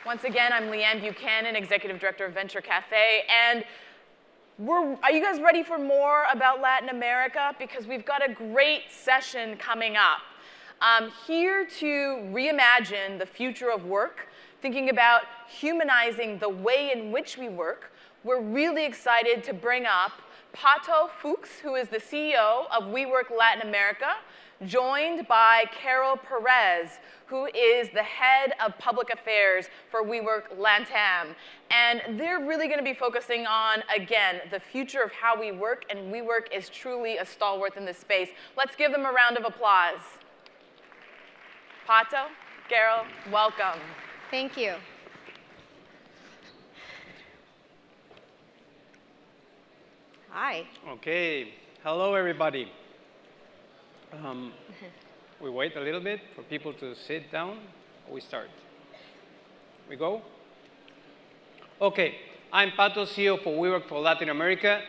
Once again, I'm Leanne Buchanan, Executive Director of Venture Cafe, and are you guys ready for more about Latin America? Because we've got a great session coming up. Here to reimagine the future of work, thinking about humanizing the way in which we work, we're really excited to bring up Pato Fuks, who is the CEO of WeWork Latin America, joined by Carol Perez, who is the head of public affairs for WeWork LATAM. And they're really going to be focusing on, again, the future of how we work, and WeWork is truly a stalwart in this space. Let's give them a round of applause. Pato, Carol, welcome. Thank you. Hi. Okay. Hello, everybody. We wait a little bit for people to sit down. We start. We go? Okay. I'm Pato, CEO for WeWork for Latin America.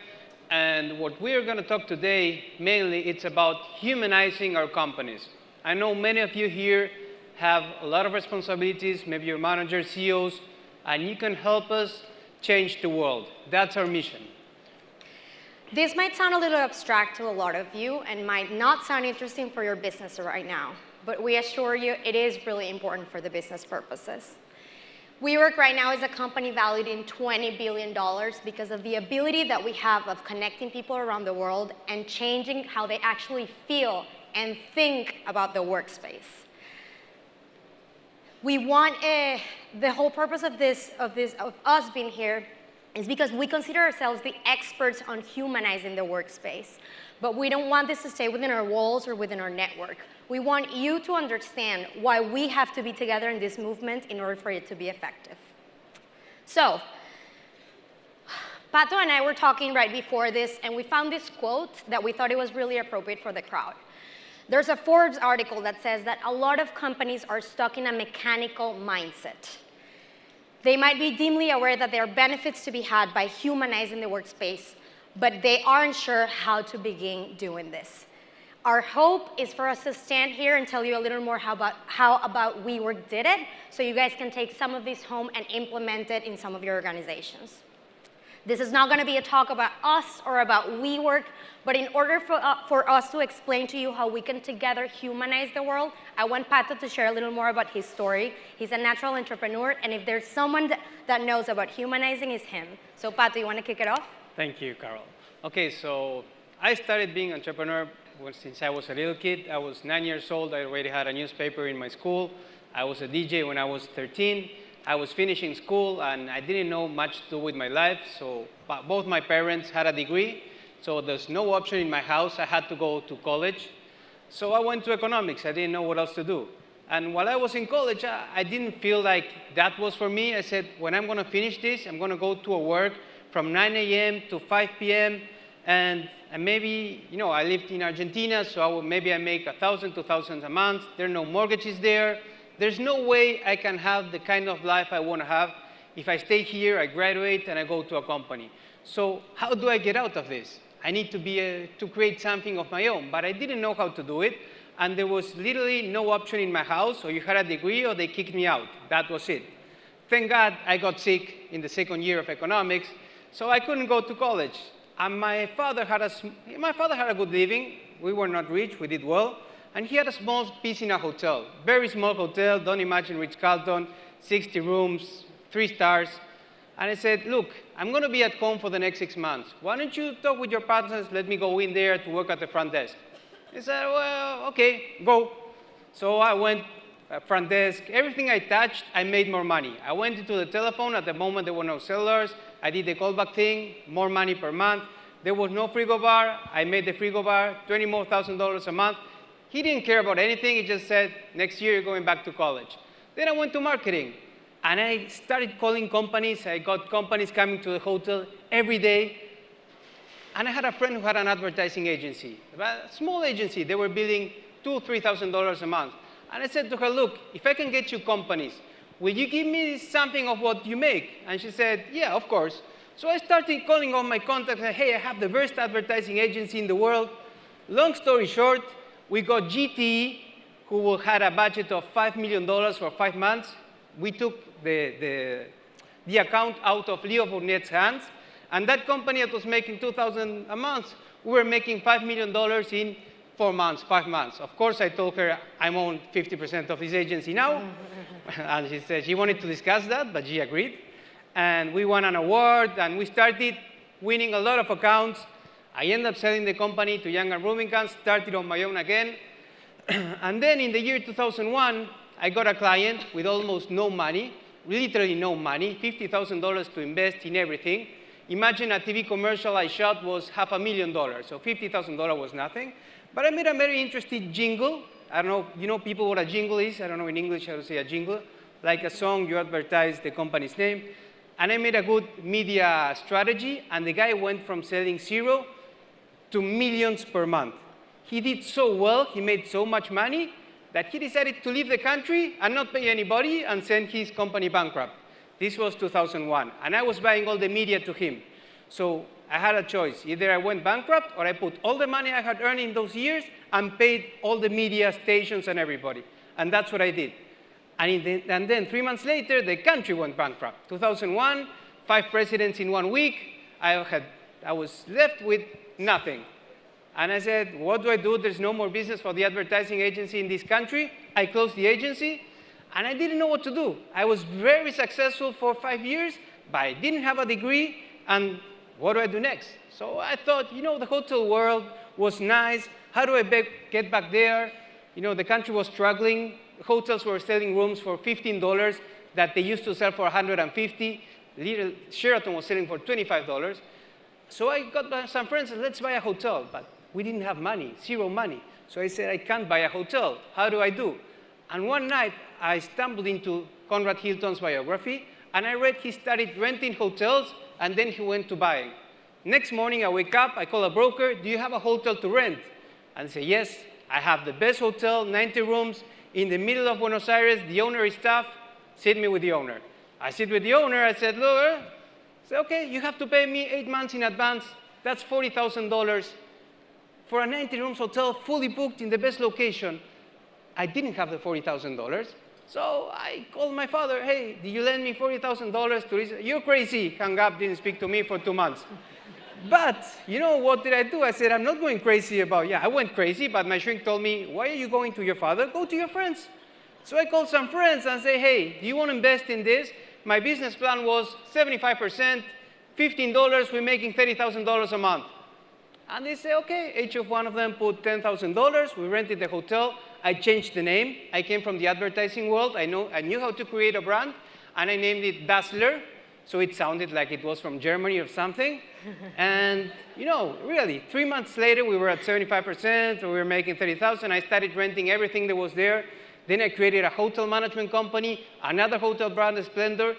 And what we are going to talk today, mainly, it's about humanizing our companies. I know many of you here have a lot of responsibilities, maybe you're managers, CEOs, and you can help us change the world. That's our mission. This might sound a little abstract to a lot of you and might not sound interesting for your business right now, but we assure you it is really important for the business purposes. WeWork right now is a company valued in $20 billion because of the ability that we have of connecting people around the world and changing how they actually feel and think about the workspace. We want the whole purpose of us being here is because we consider ourselves the experts on humanizing the workspace. But we don't want this to stay within our walls or within our network. We want you to understand why we have to be together in this movement in order for it to be effective. So, Pato and I were talking right before this, and we found this quote that we thought it was really appropriate for the crowd. There's a Forbes article that says that a lot of companies are stuck in a mechanical mindset. They might be dimly aware that there are benefits to be had by humanizing the workspace, but they aren't sure how to begin doing this. Our hope is for us to stand here and tell you a little more how about WeWork did it, so you guys can take some of this home and implement it in some of your organizations. This is not going to be a talk about us or about WeWork, but in order for us to explain to you how we can together humanize the world, I want Pato to share a little more about his story. He's a natural entrepreneur, and if there's someone that knows about humanizing, it's him. So Pato, you want to kick it off? Thank you, Carol. Okay, so I started being an entrepreneur since I was a little kid. I was 9 years old. I already had a newspaper in my school. I was a DJ when I was 13. I was finishing school, and I didn't know much to do with my life, so both my parents had a degree, so there's no option in my house. I had to go to college. So I went to economics. I didn't know what else to do. And while I was in college, I didn't feel like that was for me. I said, when I'm going to finish this, I'm going to go to a work from 9 a.m. to 5 p.m., and maybe, I lived in Argentina, so maybe I make $1,000, $2,000 a month. There are no mortgages there. There's no way I can have the kind of life I want to have if I stay here, I graduate, and I go to a company. So how do I get out of this? I need to create something of my own, but I didn't know how to do it, and there was literally no option in my house, or you had a degree, or they kicked me out. That was it. Thank God I got sick in the second year of economics, so I couldn't go to college. And my father had a good living. We were not rich, we did well. And he had a small piece in a hotel, very small hotel, don't imagine Ritz-Carlton, 60 rooms, 3 stars. And I said, look, I'm going to be at home for the next 6 months. Why don't you talk with your partners, let me go in there to work at the front desk. He said, well, okay, go. So I went front desk. Everything I touched, I made more money. I went into the telephone. At the moment, there were no cellulars. I did the callback thing, more money per month. There was no frigo bar. I made the frigo bar, $20,000 more a month. He didn't care about anything. He just said, next year, you're going back to college. Then I went to marketing, and I started calling companies. I got companies coming to the hotel every day. And I had a friend who had an advertising agency, a small agency. They were billing $2,000, $3,000 a month. And I said to her, look, if I can get you companies, will you give me something of what you make? And she said, yeah, of course. So I started calling all my contacts, and hey, I have the best advertising agency in the world. Long story short, we got GTE, who had a budget of $5 million for 5 months. we took the account out of Leo Burnet's hands, and that company that was making $2,000 a month, we were making $5 million in 4 months, 5 months. Of course, I told her I'm on 50% of this agency now, and she said she wanted to discuss that, but she agreed. And we won an award, and we started winning a lot of accounts. I ended up selling the company to Young and Rubicon, started on my own again. And then in the year 2001, I got a client with almost no money, literally no money, $50,000 to invest in everything. Imagine a TV commercial I shot was $500,000, so $50,000 was nothing. But I made a very interesting jingle. I don't know, you know people what a jingle is? I don't know in English how to say a jingle. Like a song, you advertise the company's name. And I made a good media strategy, and the guy went from selling 0 to millions per month. He did so well, he made so much money, that he decided to leave the country and not pay anybody and send his company bankrupt. This was 2001, and I was buying all the media to him. So I had a choice. Either I went bankrupt, or I put all the money I had earned in those years and paid all the media stations and everybody. And that's what I did. And then 3 months later, the country went bankrupt. 2001, 5 presidents in 1 week. I was left with nothing. And I said, what do I do? There's no more business for the advertising agency in this country. I closed the agency, and I didn't know what to do. I was very successful for 5 years, but I didn't have a degree, and what do I do next? So I thought, you know, the hotel world was nice. How do I get back there? You know, the country was struggling. Hotels were selling rooms for $15 that they used to sell for $150. Little Sheraton was selling for $25. So I got some friends and let's buy a hotel. But we didn't have money, 0 money. So I said, I can't buy a hotel. How do I do? And one night, I stumbled into Conrad Hilton's biography, and I read he started renting hotels, and then he went to buying. Next morning, I wake up, I call a broker, do you have a hotel to rent? And they say, yes, I have the best hotel, 90 rooms, in the middle of Buenos Aires. The owner is tough. Sit me with the owner. I sit with the owner. I said, look, I said, okay, you have to pay me 8 months in advance. That's $40,000 for a 90 rooms hotel, fully booked in the best location. I didn't have the $40,000. So I called my father, hey, did you lend me $40,000 to this? You're crazy. Hung up, didn't speak to me for 2 months. But, you know, what did I do? I said, I'm not going crazy about, I went crazy, but my shrink told me, why are you going to your father? Go to your friends. So I called some friends and say, hey, do you want to invest in this? My business plan was 75%, $15, we're making $30,000 a month. And they say, okay, each of one of them put $10,000. We rented the hotel. I changed the name. I came from the advertising world. I knew how to create a brand, and I named it Dazzler. So it sounded like it was from Germany or something. And, you know, really, 3 months later, we were at 75%, we were making $30,000. I started renting everything that was there. Then I created a hotel management company, another hotel brand, Splendor.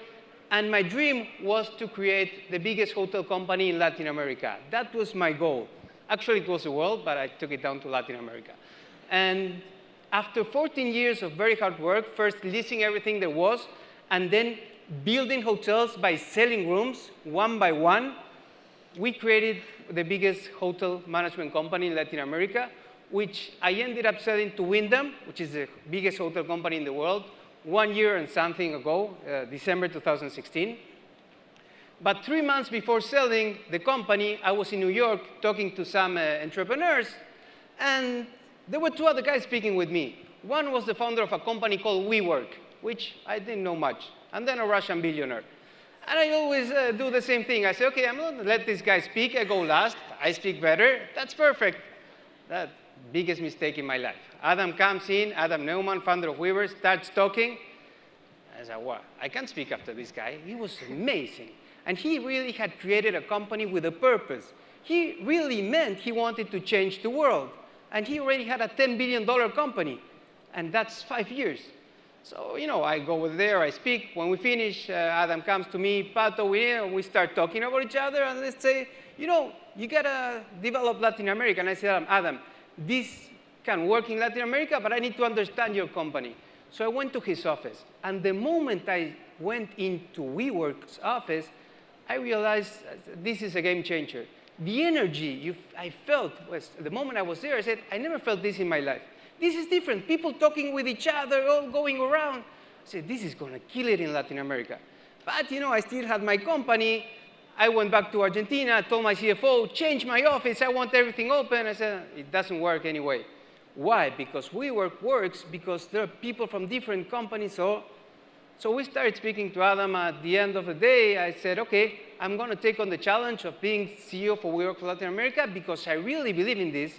And my dream was to create the biggest hotel company in Latin America. That was my goal. Actually, it was the world, but I took it down to Latin America. And after 14 years of very hard work, first leasing everything there was, and then building hotels by selling rooms one by one, we created the biggest hotel management company in Latin America, which I ended up selling to Wyndham, which is the biggest hotel company in the world, 1 year and something ago, December 2016. But 3 months before selling the company, I was in New York talking to some entrepreneurs, and there were 2 other guys speaking with me. One was the founder of a company called WeWork, which I didn't know much, and then a Russian billionaire. And I always do the same thing. I say, okay, I'm not going to let this guy speak. I go last. I speak better. That's perfect. That's the biggest mistake in my life. Adam comes in, Adam Neumann, founder of WeWork, starts talking. I said, wow, I can't speak after this guy. He was amazing. And he really had created a company with a purpose. He really meant he wanted to change the world. And he already had a $10 billion company. And that's 5 years. So, you know, I go over there, I speak. When we finish, Adam comes to me, Pato, we start talking about each other, and let's say, you know, you got to develop Latin America. And I said, Adam, this can work in Latin America, but I need to understand your company. So I went to his office. And the moment I went into WeWork's office, I realized this is a game changer. The energy I felt was, the moment I was there, I said, I never felt this in my life. This is different. People talking with each other, all going around. I said, this is going to kill it in Latin America. But, I still had my company. I went back to Argentina, told my CFO, change my office, I want everything open. I said, it doesn't work anyway. Why? Because WeWork works because there are people from different companies. So we started speaking to Adam. At the end of the day, I said, okay, I'm going to take on the challenge of being CEO for WeWork Latin America because I really believe in this.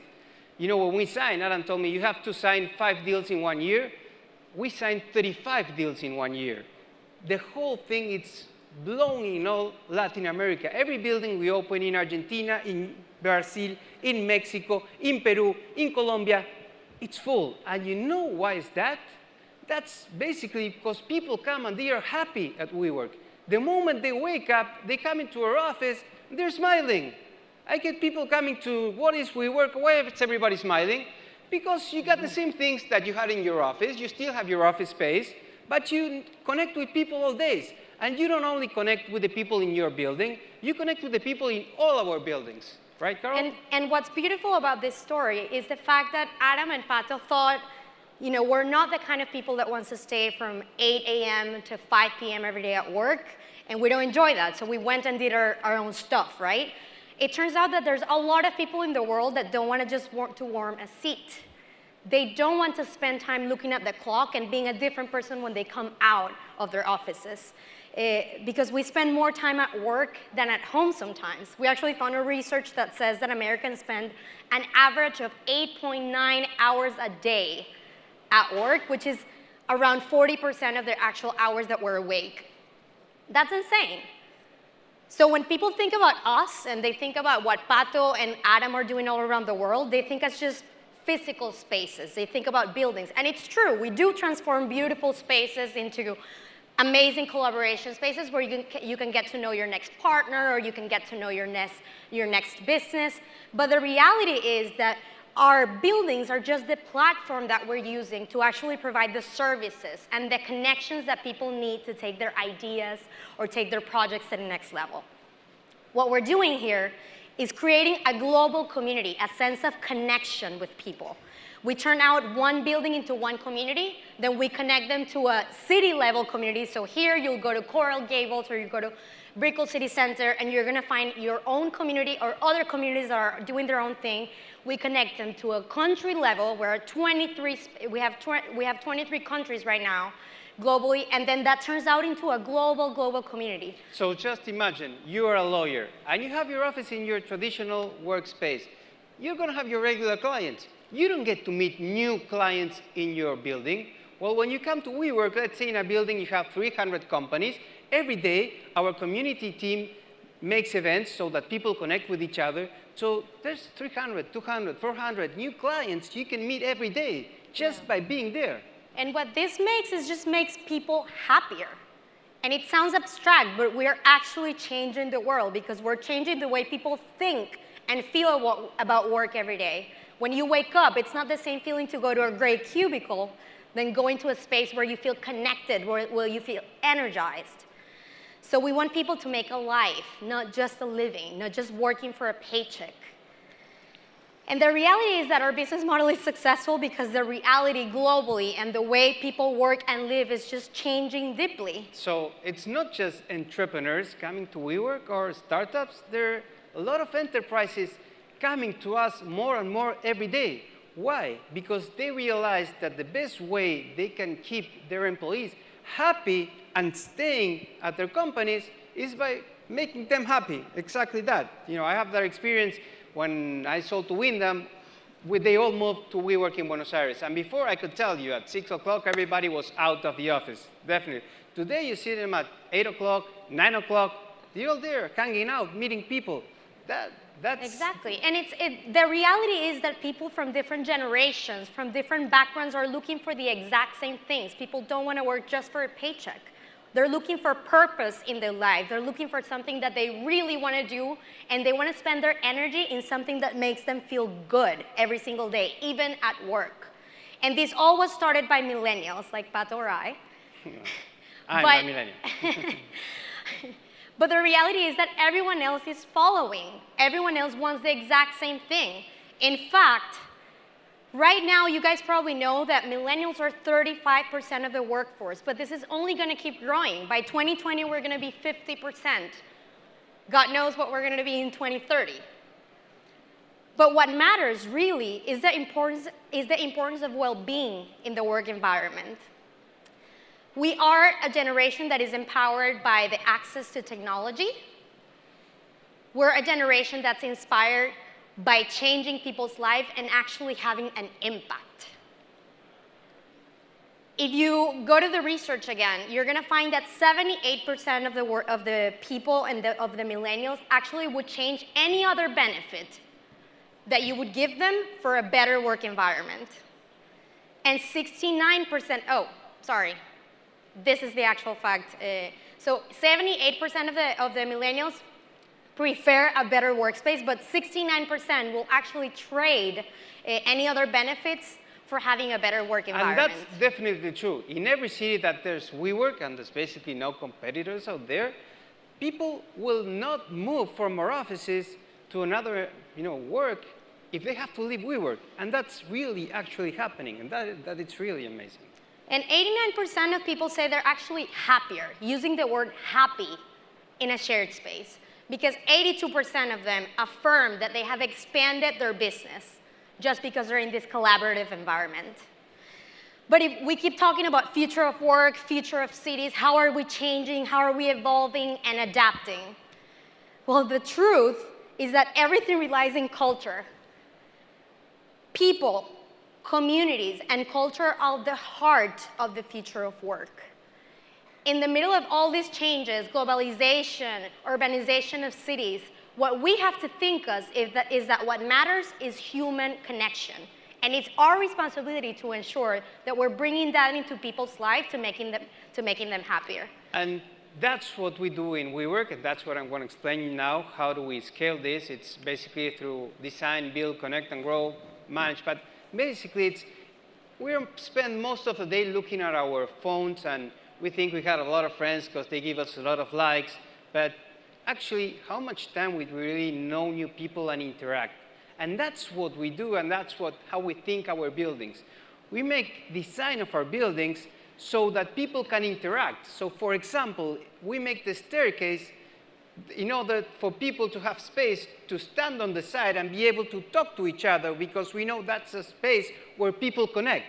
When we signed, Adam told me, you have to sign 5 deals in 1 year. We signed 35 deals in 1 year. The whole thing, it's blowing in all Latin America. Every building we open in Argentina, in Brazil, in Mexico, in Peru, in Colombia, it's full. And you know why is that? That's basically because people come and they are happy at WeWork. The moment they wake up, they come into our office, they're smiling. I get people coming to, what is WeWork? Why is everybody smiling? Because you got the same things that you had in your office. You still have your office space, but you connect with people all days. And you don't only connect with the people in your building, you connect with the people in all our buildings. Right, Carol? And what's beautiful about this story is the fact that Adam and Pato thought, we're not the kind of people that wants to stay from 8 a.m. to 5 p.m. every day at work, and we don't enjoy that. So we went and did our own stuff, right? It turns out that there's a lot of people in the world that don't want to just want to warm a seat. They don't want to spend time looking at the clock and being a different person when they come out of their offices. Because we spend more time at work than at home sometimes. We actually found a research that says that Americans spend an average of 8.9 hours a day at work, which is around 40% of their actual hours that we're awake. That's insane. So when people think about us and they think about what Pato and Adam are doing all around the world, they think it's just physical spaces. They think about buildings. And it's true, we do transform beautiful spaces into amazing collaboration spaces where you can get to know your next partner or you can get to know your next business. But the reality is that our buildings are just the platform that we're using to actually provide the services and the connections that people need to take their ideas or take their projects to the next level. What we're doing here is creating a global community, a sense of connection with people. We turn out one building into one community, then we connect them to a city-level community. So here you'll go to Coral Gables or you go to Brickell City Center and you're gonna find your own community or other communities that are doing their own thing. We connect them to a country level where we have 23 countries right now globally, and then that turns out into a global community. So just imagine, you are a lawyer and you have your office in your traditional workspace. You're gonna have your regular clients. You don't get to meet new clients in your building. Well, when you come to WeWork, let's say in a building you have 300 companies. Every day, our community team makes events so that people connect with each other. So there's 300, 200, 400 new clients you can meet every day just by being there. And what this makes is just makes people happier. And it sounds abstract, but we're actually changing the world because we're changing the way people think and feel about work every day. When you wake up, it's not the same feeling to go to a gray cubicle than going to a space where you feel connected, where you feel energized. So we want people to make a life, not just a living, not just working for a paycheck. And the reality is that our business model is successful because the reality globally and the way people work and live is just changing deeply. So it's not just entrepreneurs coming to WeWork or startups. There are a lot of enterprises coming to us more and more every day. Why? Because they realize that the best way they can keep their employees happy and staying at their companies is by making them happy. Exactly that. I have that experience when I sold to Wyndham. They all moved to WeWork in Buenos Aires. And before, I could tell you, at 6 o'clock, everybody was out of the office, definitely. Today, you see them at 8 o'clock, 9 o'clock. They're all there, hanging out, meeting people. That's exactly. And the reality is that people from different generations, from different backgrounds are looking for the exact same things. People don't want to work just for a paycheck. They're looking for purpose in their life. They're looking for something that they really want to do, and they want to spend their energy in something that makes them feel good every single day, even at work. And this all was started by millennials, like Pato or I. I'm a millennial. But the reality is that everyone else is following. Everyone else wants the exact same thing. In fact, Right now, you guys probably know that millennials are 35% of the workforce, but this is only going to keep growing. By 2020, we're going to be 50%. God knows what we're going to be in 2030. But what matters really is the importance of well-being in the work environment. We are a generation that is empowered by the access to technology. We're a generation that's inspired by changing people's lives and actually having an impact. If you go to the research again, you're going to find that 78% of the people and of the millennials actually would change any other benefit that you would give them for a better work environment. And 69%, oh, sorry, this is the actual fact. So 78% of the millennials prefer a better workspace, but 69% will actually trade any other benefits for having a better work environment. And that's definitely true. In every city that there's WeWork, and there's basically no competitors out there, people will not move from our offices to another work if they have to leave WeWork. And that's really actually happening, and that it's really amazing. And 89% of people say they're actually happier, using the word happy in a shared space, because 82% of them affirm that they have expanded their business just because they're in this collaborative environment. But if we keep talking about future of work, future of cities, how are we changing, how are we evolving and adapting? Well, the truth is that everything relies in culture. People, communities, and culture are the heart of the future of work. In the middle of all these changes, globalization, urbanization of cities, what we have to think of is that what matters is human connection. And it's our responsibility to ensure that we're bringing that into people's lives to making them happier. And that's what we do in WeWork, and that's what I'm going to explain now. How do we scale this? It's basically through design, build, connect, and grow, manage. But basically, we spend most of the day looking at our phones, and we think we had a lot of friends because they give us a lot of likes. But actually, how much time we really know new people and interact? And that's what we do, and that's how we think our buildings. We make design of our buildings so that people can interact. So for example, we make the staircase in order for people to have space to stand on the side and be able to talk to each other, because we know that's a space where people connect.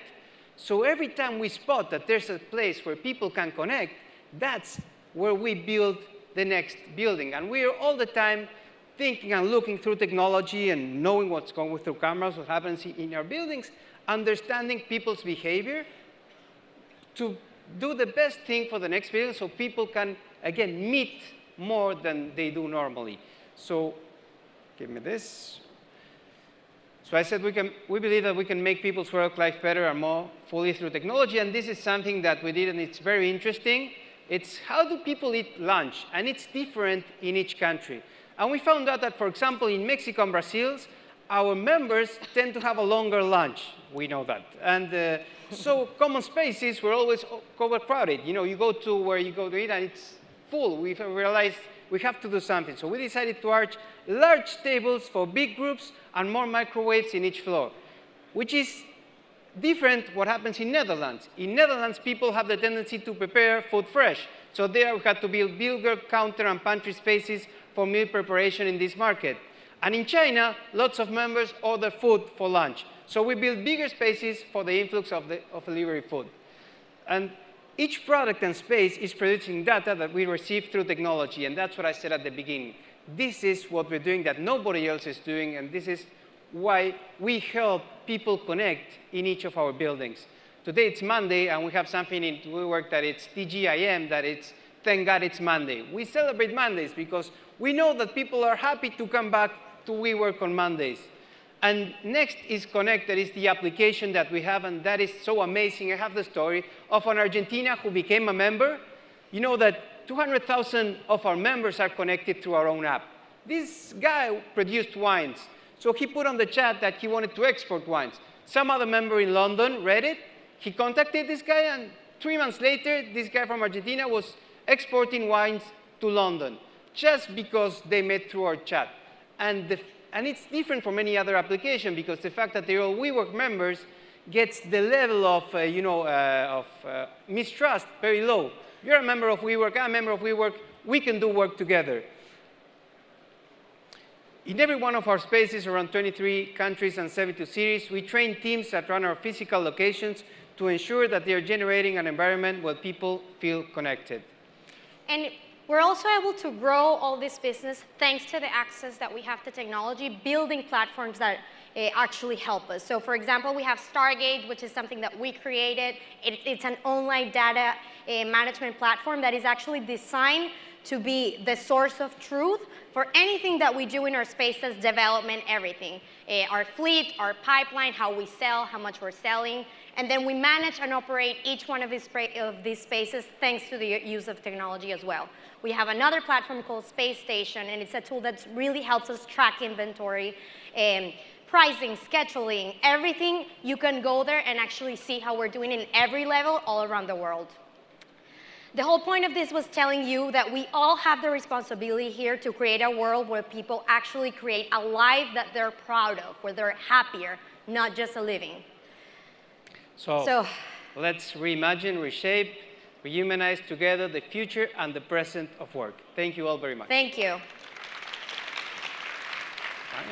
So every time we spot that there's a place where people can connect, that's where we build the next building. And we're all the time thinking and looking through technology and knowing what's going through cameras, what happens in our buildings, understanding people's behavior to do the best thing for the next building so people can, again, meet more than they do normally. So give me this. So I said we believe that we can make people's work life better and more fully through technology, and this is something that we did, and it's very interesting. It's how do people eat lunch, and it's different in each country. And we found out that, for example, in Mexico and Brazil, our members tend to have a longer lunch. We know that. And so common spaces were always overcrowded. You go to where you go to eat, and it's full. We realized we have to do something. So we decided to arch large tables for big groups and more microwaves in each floor, which is different what happens in Netherlands. In Netherlands, people have the tendency to prepare food fresh. So there we had to build bigger counter and pantry spaces for meal preparation in this market. And in China, lots of members order food for lunch. So we build bigger spaces for the influx of delivery food. And each product and space is producing data that we receive through technology, and that's what I said at the beginning. This is what we're doing that nobody else is doing, and this is why we help people connect in each of our buildings. Today it's Monday, and we have something in WeWork that it's TGIM, that it's Thank God It's Monday. We celebrate Mondays because we know that people are happy to come back to WeWork on Mondays. And next is Connect, that is the application that we have, and that is so amazing. I have the story of an Argentina who became a member. You know that 200,000 of our members are connected to our own app. This guy produced wines, so he put on the chat that he wanted to export wines. Some other member in London read it. He contacted this guy, and 3 months later, this guy from Argentina was exporting wines to London just because they met through our chat. And the And it's different from any other application because the fact that they're all WeWork members gets the level of, mistrust very low. You're a member of WeWork, I'm a member of WeWork, we can do work together. In every one of our spaces, around 23 countries and 72 cities, we train teams that run our physical locations to ensure that they are generating an environment where people feel connected. And we're also able to grow all this business thanks to the access that we have to technology, building platforms that actually help us. So for example, we have Stargate, which is something that we created. It's an online data management platform that is actually designed to be the source of truth for anything that we do in our spaces, development, everything. Our fleet, our pipeline, how we sell, how much we're selling. And then we manage and operate each one of these spaces thanks to the use of technology as well. We have another platform called Space Station, and it's a tool that really helps us track inventory, pricing, scheduling, everything. You can go there and actually see how we're doing in every level all around the world. The whole point of this was telling you that we all have the responsibility here to create a world where people actually create a life that they're proud of, where they're happier, not just a living. So let's reimagine, reshape, rehumanize together the future and the present of work. Thank you all very much. Thank you. Fine.